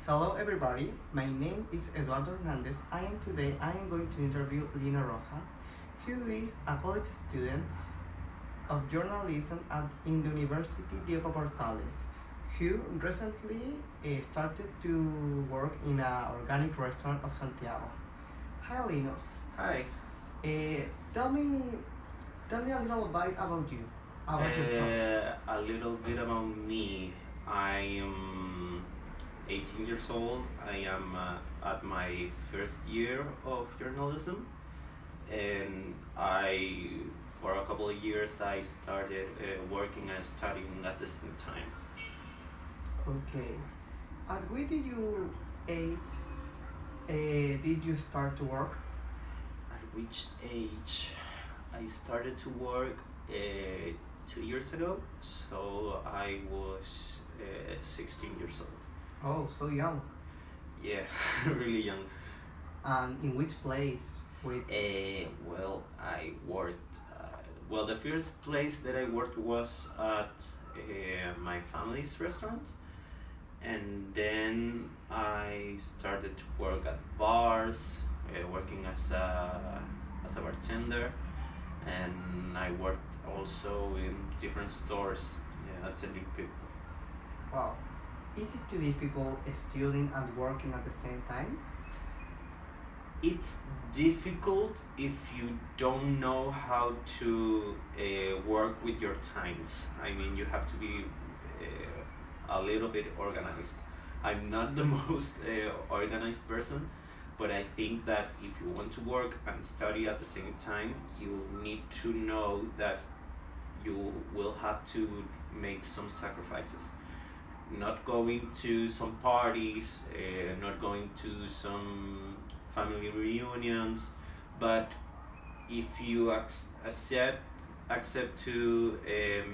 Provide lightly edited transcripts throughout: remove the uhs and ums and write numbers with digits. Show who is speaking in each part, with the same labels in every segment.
Speaker 1: Hello everybody, my name is Eduardo Hernandez. I am going to interview Lina Rojas, who is a college student of journalism in the University Diego Portales, who recently started to work in an organic restaurant of Santiago. Hi Lina,
Speaker 2: Hi.
Speaker 1: uh, tell me tell me a little bit about your job.
Speaker 2: A little bit about me. I am 18 years old. I am at my first year of journalism, and for a couple of years, I started working and studying at the same time.
Speaker 1: Okay, at which age did you start to work?
Speaker 2: At which age? I started to work 2 years ago, so I was 16 years old.
Speaker 1: Oh, so young.
Speaker 2: Yeah, really young.
Speaker 1: And in which place? With
Speaker 2: Well, I worked. The first place that I worked was at my family's restaurant, and then I started to work at bars, working as a bartender, and I worked also in different stores, attending people.
Speaker 1: wow, is it too difficult studying and working at the same time?
Speaker 2: It's difficult if you don't know how to work with your times. I mean, you have to be a little bit organized. I'm not the most organized person, but I think that if you want to work and study at the same time, you need to know that you will have to make some sacrifices. Not going to some parties, not going to some family reunions, but if you accept to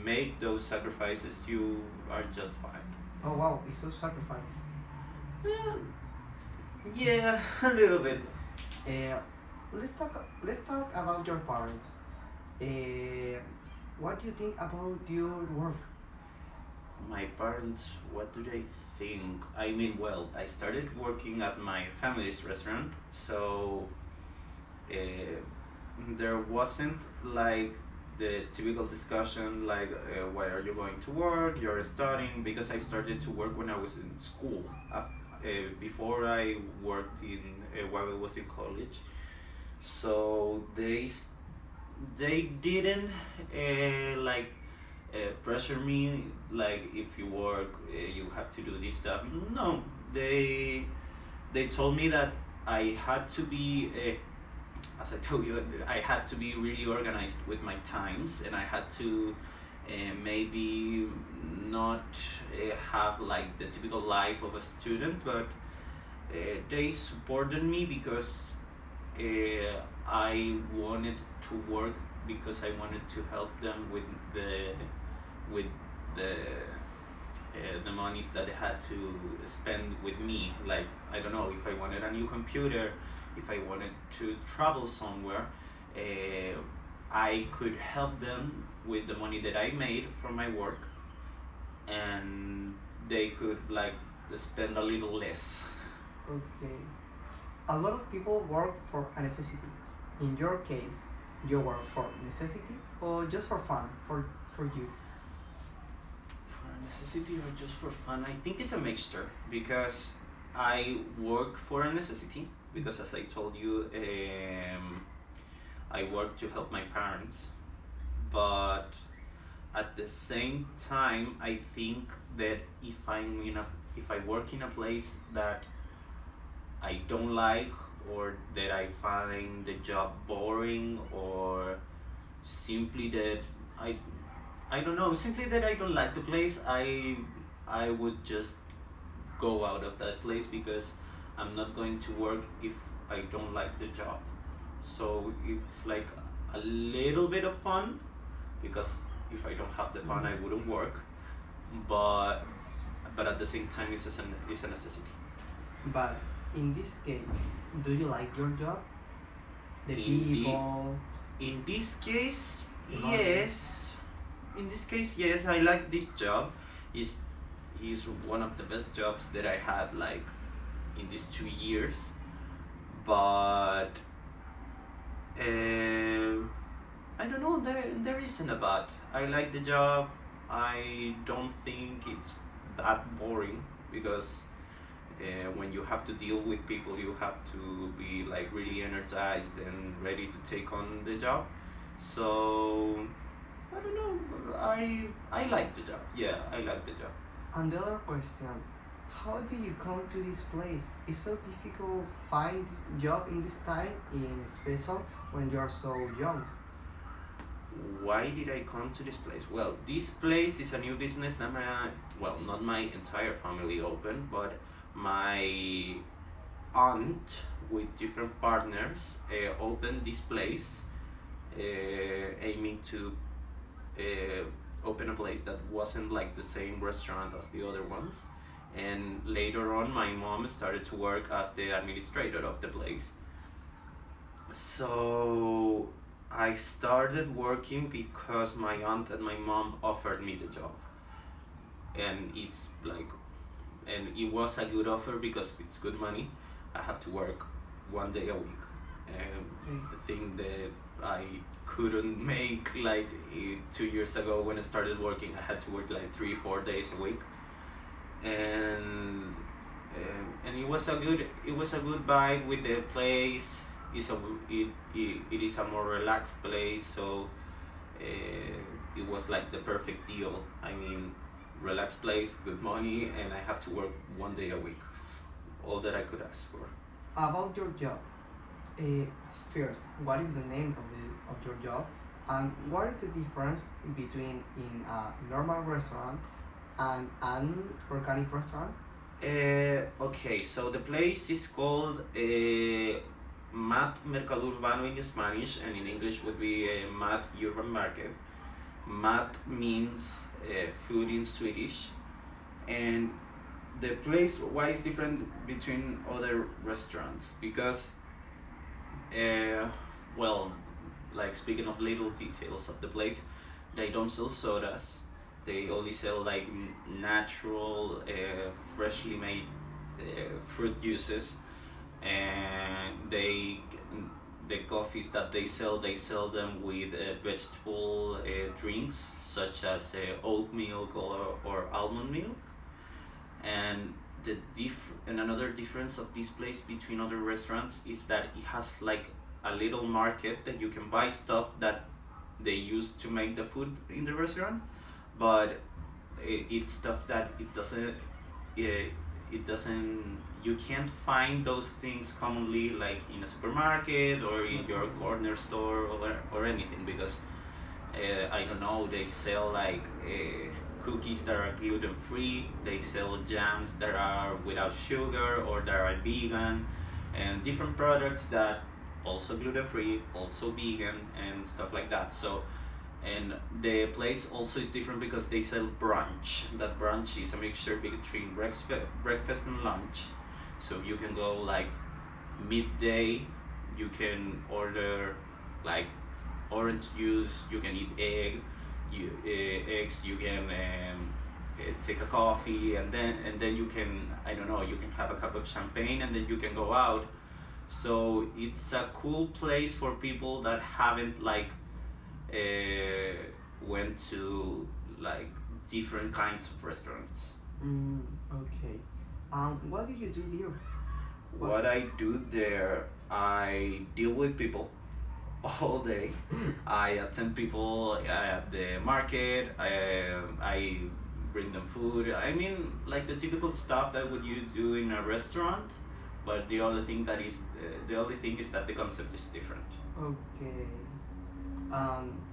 Speaker 2: make those sacrifices, you are just fine.
Speaker 1: Oh wow, it's so sacrifice.
Speaker 2: Yeah, yeah, a little bit.
Speaker 1: Uh, let's talk about your parents. Uh, what do you think about your work?
Speaker 2: My parents, what do they think? I mean, well, I started working at my family's restaurant, so uh, there wasn't like the typical discussion like why are you going to work, you're studying, because I started to work when I was in school. Before I worked in while I was in college, so they didn't like pressure me like if you work you have to do this stuff. No, they told me that I had to be as I told you, I had to be really organized with my times, and I had to maybe not have like the typical life of a student, but they supported me because I wanted to work, because I wanted to help them with the monies that they had to spend with me. Like, I don't know, if I wanted a new computer, if I wanted to travel somewhere, I could help them with the money that I made from my work, and they could like spend a little less.
Speaker 1: Okay. A lot of people work for a necessity. In your case, you work for necessity or just for fun for you?
Speaker 2: For a necessity or just for fun? I think it's a mixture, because I work for a necessity, because as I told you, I work to help my parents, but at the same time, I think that if I work in a place that I don't like, or that I find the job boring, or simply that I I don't know, simply that I don't like the place, I would just go out of that place, because I'm not going to work if I don't like the job. So it's like a little bit of fun, because if I don't have the fun, I wouldn't work. But at the same time, it's a necessity.
Speaker 1: But in this case, do you like your job? The
Speaker 2: In the
Speaker 1: people,
Speaker 2: in this case,
Speaker 1: the money?
Speaker 2: yes. In this case, yes, I like this job. Is one of the best jobs that I had, like in these 2 years, but uh, I don't know. There isn't a but. I like the job. I don't think it's that boring because when you have to deal with people, you have to be like really energized and ready to take on the job. So I don't know. I like the job. Yeah, I like the job.
Speaker 1: And the other question, how do you come to this place? It's so difficult find job in this time, in special when you're so young.
Speaker 2: Why did I come to this place? Well, this place is a new business that not my entire family opened, but my aunt with different partners opened this place, aiming to open a place that wasn't like the same restaurant as the other ones. And later on, my mom started to work as the administrator of the place. So I started working because my aunt and my mom offered me the job, and it's like, and it was a good offer because it's good money. I have to work 1 day a week, and the thing that I couldn't make like 2 years ago when I started working, I had to work like 3-4 days a week, and and it was a good vibe with the place. It is a more relaxed place, so it was like the perfect deal. I mean, relaxed place, good money, and I have to work 1 day a week. All that I could ask for.
Speaker 1: About your job, uh, first, what is the name of your job, and what is the difference between in a normal restaurant and an organic restaurant?
Speaker 2: Okay, so the place is called Mat Mercado Urbano in Spanish, and in English would be Mat Urban Market. Mat means food in Swedish, and the place, why is different between other restaurants, because well, like, speaking of little details of the place, they don't sell sodas. They only sell like natural, freshly made fruit juices, and the coffees that they sell them with vegetable drinks such as oat milk or almond milk. And and another difference of this place between other restaurants is that it has like a little market that you can buy stuff that they use to make the food in the restaurant, but it's stuff that it doesn't, you can't find those things commonly like in a supermarket or in your corner store or anything, because I don't know, they sell like cookies that are gluten free, they sell jams that are without sugar or that are vegan, and different products that also gluten free, also vegan, and stuff like that. So, and the place also is different because they sell brunch. That brunch is a mixture between breakfast and lunch. So you can go like midday, you can order like orange juice, you can eat eggs, you can take a coffee, and then you can, I don't know, you can have a cup of champagne, and then you can go out. So it's a cool place for people that haven't like went to like different kinds of restaurants.
Speaker 1: Okay. What do you do there?
Speaker 2: What I do there, I deal with people all day. I attend people at the market. I bring them food. I mean, like the typical stuff that would you do in a restaurant, but the only thing is that the concept is different.
Speaker 1: Okay.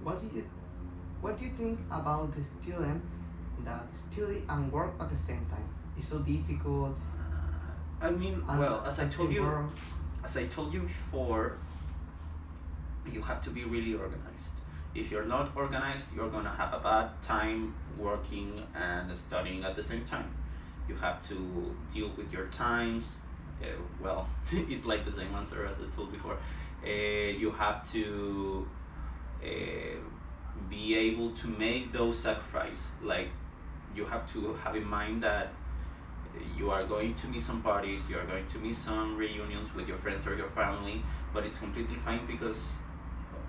Speaker 1: What do you think about the student that study and work at the same time? It's so difficult.
Speaker 2: I mean,
Speaker 1: And
Speaker 2: well, as I
Speaker 1: at
Speaker 2: told
Speaker 1: the
Speaker 2: you,
Speaker 1: work.
Speaker 2: before, you have to be really organized. If you're not organized, you're gonna have a bad time working and studying at the same time. You have to deal with your times. Well, it's like the same answer as I told before. You have to be able to make those sacrifices. Like, you have to have in mind that You are going to miss some parties, you are going to miss some reunions with your friends or your family, but it's completely fine because,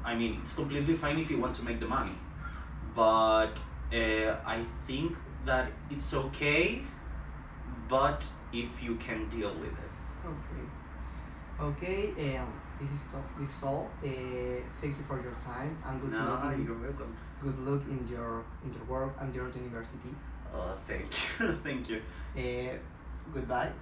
Speaker 2: I mean, it's completely fine if you want to make the money. But I think that it's okay, but if you can deal with it.
Speaker 1: Okay. Okay. This is all. Thank you for your time and good luck.
Speaker 2: You're welcome.
Speaker 1: Good luck in your work and your university.
Speaker 2: Thank you. Thank you.
Speaker 1: Goodbye.